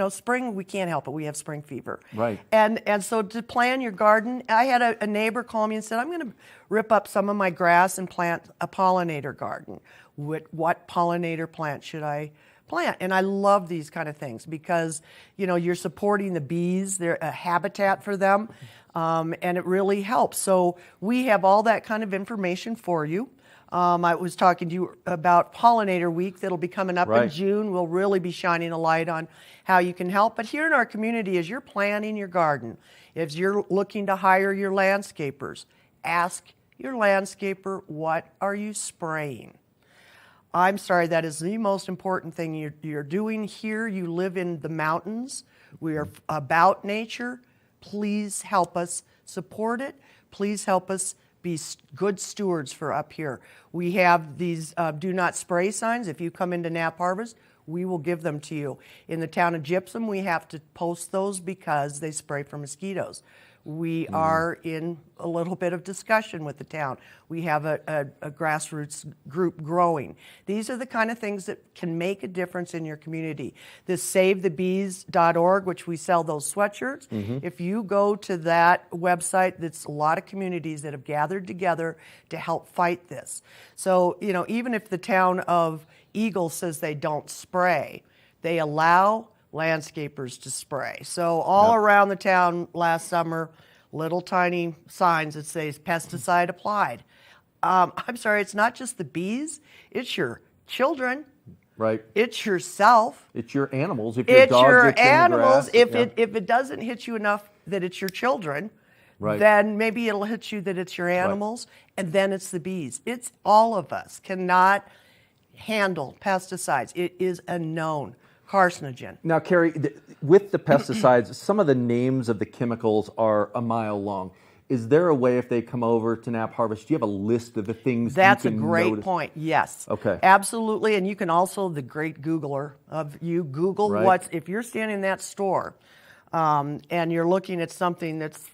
spring. We can't help it. We have spring fever. Right. And so to plan your garden, I had a neighbor call me and said, I'm going to rip up some of my grass and plant a pollinator garden. What pollinator plant should I plant? And I love these kind of things because, you're supporting the bees. They're a habitat for them, and it really helps. So we have all that kind of information for you. I was talking to you about Pollinator Week that'll be coming up in June. We'll really be shining a light on how you can help. But here in our community, as you're planning your garden, if you're looking to hire your landscapers, ask your landscaper, what are you spraying? I'm sorry, that is the most important thing you're doing here. You live in the mountains. We are about nature. Please help us support it. Please help us be good stewards for up here. We have these do not spray signs. If you come into Knapp Harvest, we will give them to you. In the town of Gypsum, we have to post those because they spray for mosquitoes. We are in a little bit of discussion with the town. We have a grassroots group growing. These are the kind of things that can make a difference in your community. This SaveTheBees.org, which we sell those sweatshirts. If you go to that website, that's a lot of communities that have gathered together to help fight this. So, even if the town of Eagle says they don't spray, they allow landscapers to spray. So all around the town last summer, little tiny signs that says pesticide applied. I'm sorry, it's not just the bees, it's your children. Right. It's yourself. It's your animals. If your dog your gets in the animals. grass, If it doesn't hit you enough that it's your children, Right. then maybe it'll hit you that it's your animals, and then it's the bees. It's all of us cannot handle pesticides. It is a known carcinogen. Now, Carrie, with the pesticides, some of the names of the chemicals are a mile long. Is there a way, if they come over to Knapp Harvest, do you have a list of the things That's you can a great notice? point, yes. Okay. Absolutely, and you can also, the great Googler of you, Google Right. if you're standing in that store and you're looking at something that's,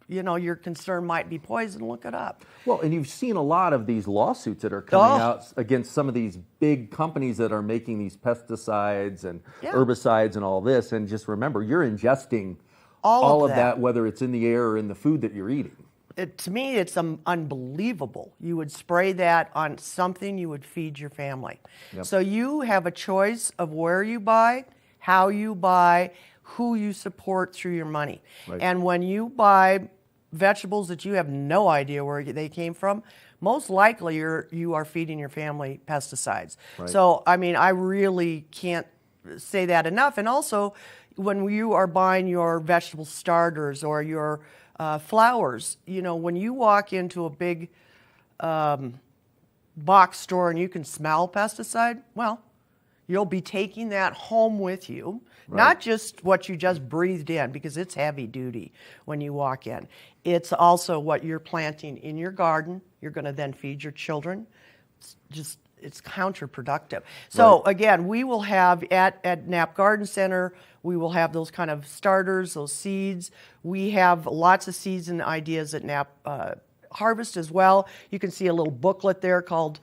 your concern might be poison, look it up. Well, and you've seen a lot of these lawsuits that are coming out against some of these big companies that are making these pesticides and herbicides and all this. And just remember, you're ingesting all of that, whether it's in the air or in the food that you're eating. To me, it's unbelievable. You would spray that on something you would feed your family. Yep. So you have a choice of where you buy, how you buy, who you support through your money. Right. And when you buy vegetables that you have no idea where they came from, most likely you are feeding your family pesticides. Right. So, I really can't say that enough. And also, when you are buying your vegetable starters or your flowers, when you walk into a big box store and you can smell pesticide, well, you'll be taking that home with you. Right. Not just what you just breathed in, because it's heavy duty when you walk in. It's also what you're planting in your garden. You're going to then feed your children. It's counterproductive. So again, we will have at Knapp Garden Center, we will have those kind of starters, those seeds. We have lots of seeds and ideas at Knapp harvest as well. You can see a little booklet there called,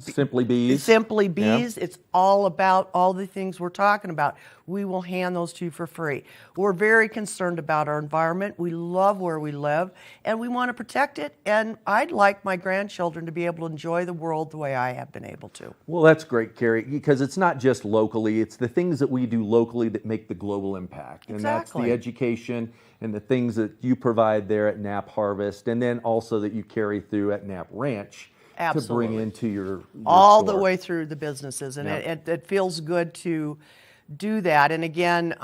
Simply Bees. Simply Bees. Yeah. It's all about all the things we're talking about. We will hand those to you for free. We're very concerned about our environment. We love where we live, and we want to protect it. And I'd like my grandchildren to be able to enjoy the world the way I have been able to. Well, that's great, Carrie, because it's not just locally. It's the things that we do locally that make the global impact. And that's the education and the things that you provide there at Knapp Harvest, and then also that you carry through at Knapp Ranch. Absolutely. To bring into your all store. The way through the businesses, and Yep. it feels good to do that. And again,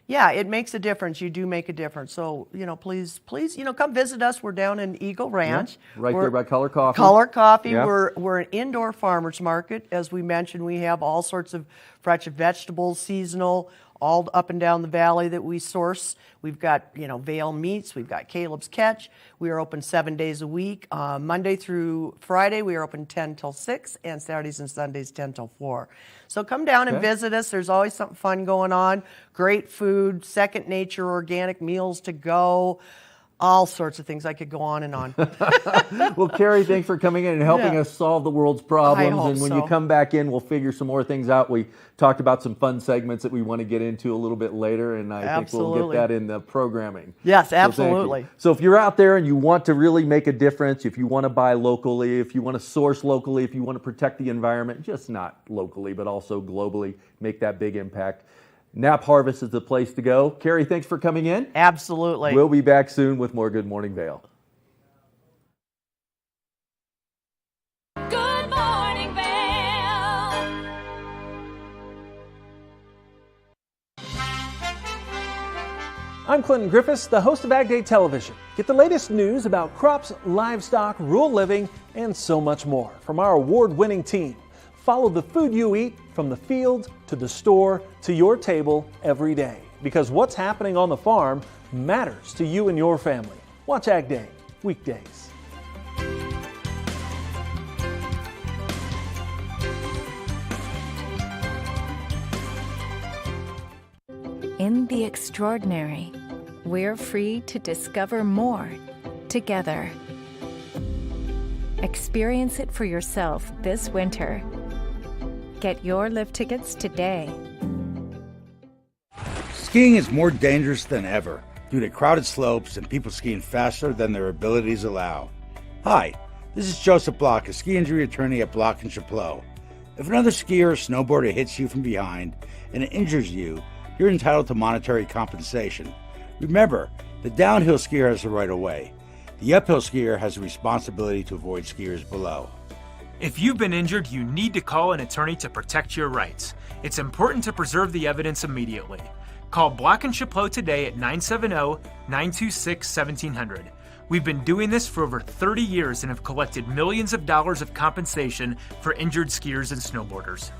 it makes a difference. You do make a difference. So please, come visit us. We're down in Eagle Ranch, there by Color Coffee. Color Coffee. Yep. We're an indoor farmers market. As we mentioned, we have all sorts of fresh vegetables, seasonal, all up and down the valley that we source. We've got, Vail Meats. We've got Caleb's Catch. We are open 7 days a week. Monday through Friday, we are open 10 till 6, and Saturdays and Sundays 10 till 4. So come down and visit us. There's always something fun going on. Great food, second nature, organic meals to go. All sorts of things. I could go on and on. Well, Carrie, thanks for coming in and helping us solve the world's problems. I hope and when so. you come back in, we'll figure some more things out. We talked about some fun segments that we want to get into a little bit later, and I think we'll get that in the programming. Yes, So thank absolutely. you. So if you're out there and you want to really make a difference, if you want to buy locally, if you want to source locally, if you want to protect the environment, just not locally, but also globally, make that big impact, Knapp Harvest is the place to go. Carrie, thanks for coming in. Absolutely. We'll be back soon with more Good Morning Vail. Good Morning Vail. I'm Clinton Griffiths, the host of Ag Day Television. Get the latest news about crops, livestock, rural living, and so much more from our award-winning team. Follow the food you eat from the field to the store to your table every day. Because what's happening on the farm matters to you and your family. Watch Ag Day, weekdays. In the extraordinary, we're free to discover more together. Experience it for yourself this winter. Get your lift tickets today. Skiing is more dangerous than ever due to crowded slopes and people skiing faster than their abilities allow. Hi, this is Joseph Block, a ski injury attorney at Block & Chapleau. If another skier or snowboarder hits you from behind and it injures you, you're entitled to monetary compensation. Remember, the downhill skier has the right of way. The uphill skier has a responsibility to avoid skiers below. If you've been injured, you need to call an attorney to protect your rights. It's important to preserve the evidence immediately. Call Block & Chapleau today at 970-926-1700. We've been doing this for over 30 years and have collected millions of dollars of compensation for injured skiers and snowboarders.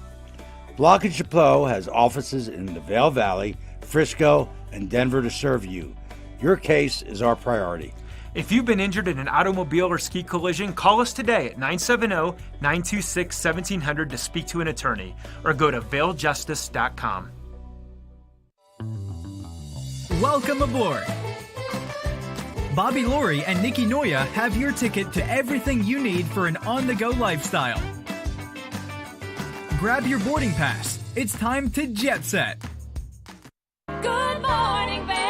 Block & Chapleau has offices in the Vail Valley, Frisco, and Denver to serve you. Your case is our priority. If you've been injured in an automobile or ski collision, call us today at 970-926-1700 to speak to an attorney, or go to vailjustice.com. Welcome aboard! Bobby Laurie and Nikki Noya have your ticket to everything you need for an on-the-go lifestyle. Grab your boarding pass. It's time to jet set. Good Morning Vail.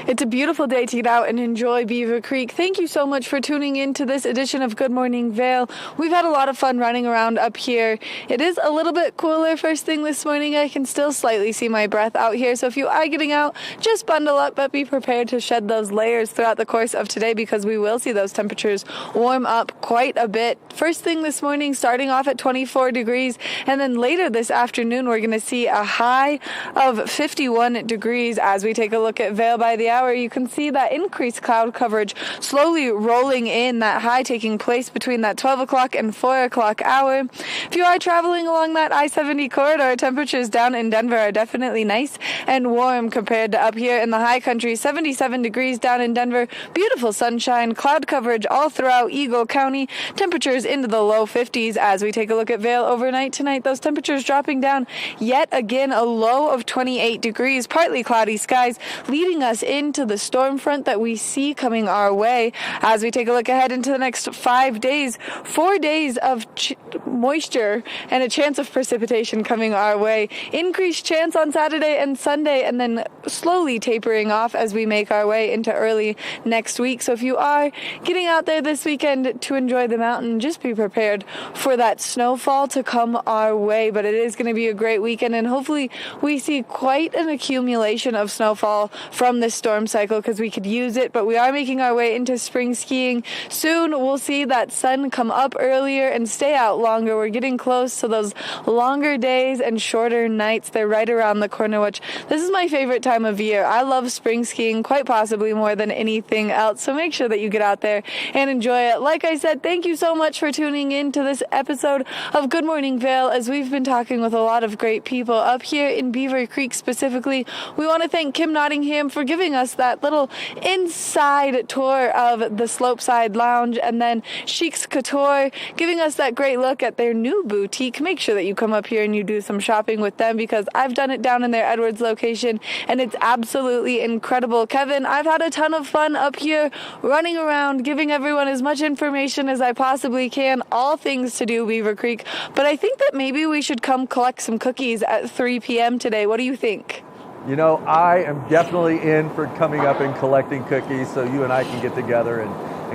It's a beautiful day to get out and enjoy Beaver Creek. Thank you so much for tuning in to this edition of Good Morning Vail. We've had a lot of fun running around up here. It is a little bit cooler first thing this morning. I can still slightly see my breath out here. So if you are getting out, just bundle up, but be prepared to shed those layers throughout the course of today because we will see those temperatures warm up quite a bit. First thing this morning, starting off at 24 degrees. And then later this afternoon, we're going to see a high of 51 degrees as we take a look at Vail by the hour, you can see that increased cloud coverage slowly rolling in, that high taking place between that 12 o'clock and 4 o'clock hour. If you are traveling along that I-70 corridor, temperatures down in Denver are definitely nice and warm compared to up here in the high country. 77 degrees down in Denver, beautiful sunshine, cloud coverage all throughout Eagle County, temperatures into the low 50s. As we take a look at Vail overnight tonight, those temperatures dropping down yet again, a low of 28 degrees, partly cloudy skies, leading us into the storm front that we see coming our way. As we take a look ahead into the next 5 days, 4 days of moisture and a chance of precipitation coming our way. Increased chance on Saturday and Sunday, and then slowly tapering off as we make our way into early next week. So if you are getting out there this weekend to enjoy the mountain, just be prepared for that snowfall to come our way. But it is going to be a great weekend, and hopefully we see quite an accumulation of snowfall from this storm cycle because we could use it. But we are making our way into spring skiing soon. We'll see that sun come up earlier and stay out longer. We're getting close to those longer days and shorter nights. They're right around the corner, which this is my favorite time of year. I love spring skiing quite possibly more than anything else. So make sure that you get out there and enjoy it. Like I said, thank you so much for tuning in to this episode of Good Morning Vail. As we've been talking with a lot of great people up here in Beaver Creek specifically, we want to thank Kim Nottingham for giving us that little inside tour of the Slopeside Lounge, and then Chic's Couture giving us that great look at their new boutique. Make sure that you come up here and you do some shopping with them, because I've done it down in their Edwards location and it's absolutely incredible. Kevin, I've had a ton of fun up here running around giving everyone as much information as I possibly can, all things to do Beaver Creek, but I think that maybe we should come collect some cookies at 3 p.m. today. What do you think? You know, I am definitely in for coming up and collecting cookies so you and I can get together and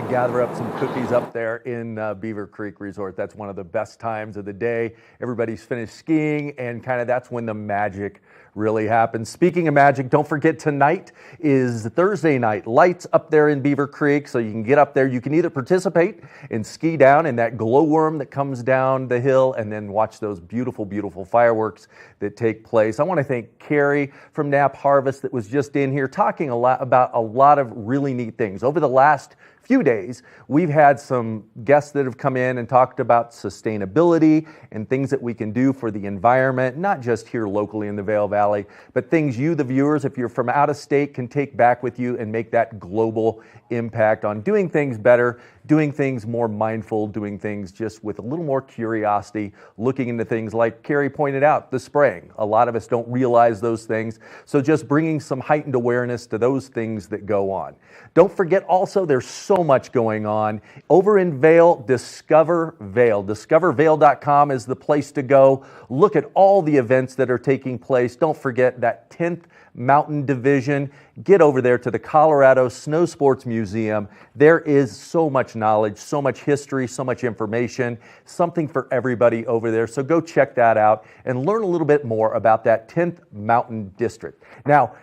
gather up some cookies up there in Beaver Creek Resort. That's one of the best times of the day. Everybody's finished skiing, and kind of that's when the magic really happens. Speaking of magic, don't forget tonight is Thursday night lights up there in Beaver Creek, so you can get up there. You can either participate and ski down in that glowworm that comes down the hill, and then watch those beautiful, beautiful fireworks that take place. I want to thank Carrie from Nap Harvest that was just in here talking a lot about a lot of really neat things. Over the last few days, we've had some guests that have come in and talked about sustainability and things that we can do for the environment, not just here locally in the Vail Valley, but things you, the viewers, if you're from out of state, can take back with you and make that global impact on doing things better, doing things more mindful, doing things just with a little more curiosity, looking into things like Carrie pointed out, the spraying. A lot of us don't realize those things, so just bringing some heightened awareness to those things that go on. Don't forget also, there's so much going on over in Vail. Discover Vail. DiscoverVail.com is the place to go. Look at all the events that are taking place. Don't forget that 10th Mountain Division. Get over there to the Colorado Snow Sports Museum. There is so much knowledge, so much history, so much information, something for everybody over there. So go check that out and learn a little bit more about that 10th Mountain District. Now,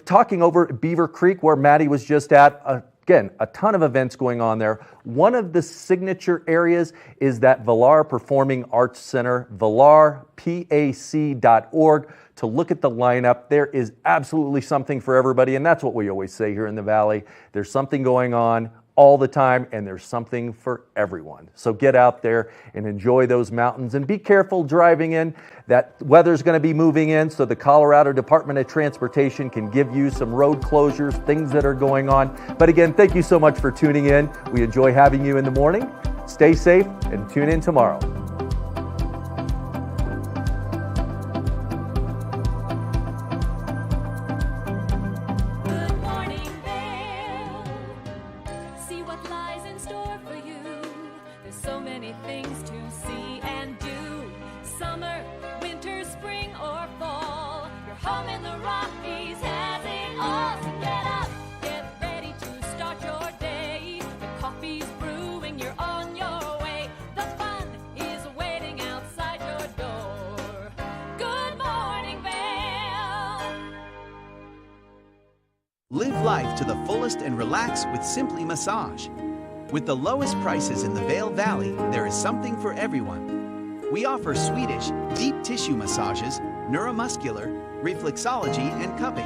talking over at Beaver Creek, where Maddie was just at, again, a ton of events going on there. One of the signature areas is that Valar Performing Arts Center, valarpac.org. To look at the lineup, there is absolutely something for everybody, and that's what we always say here in the Valley. There's something going on all the time, and there's something for everyone. So get out there and enjoy those mountains, and be careful driving in. That weather's going to be moving in, so the Colorado Department of Transportation can give you some road closures, things that are going on. But again, thank you so much for tuning in. We enjoy having you in the morning. Stay safe and tune in tomorrow. Live life to the fullest and relax with Simply Massage. With the lowest prices in the Vail Valley, there is something for everyone. We offer Swedish, deep tissue massages, neuromuscular, reflexology, and cupping.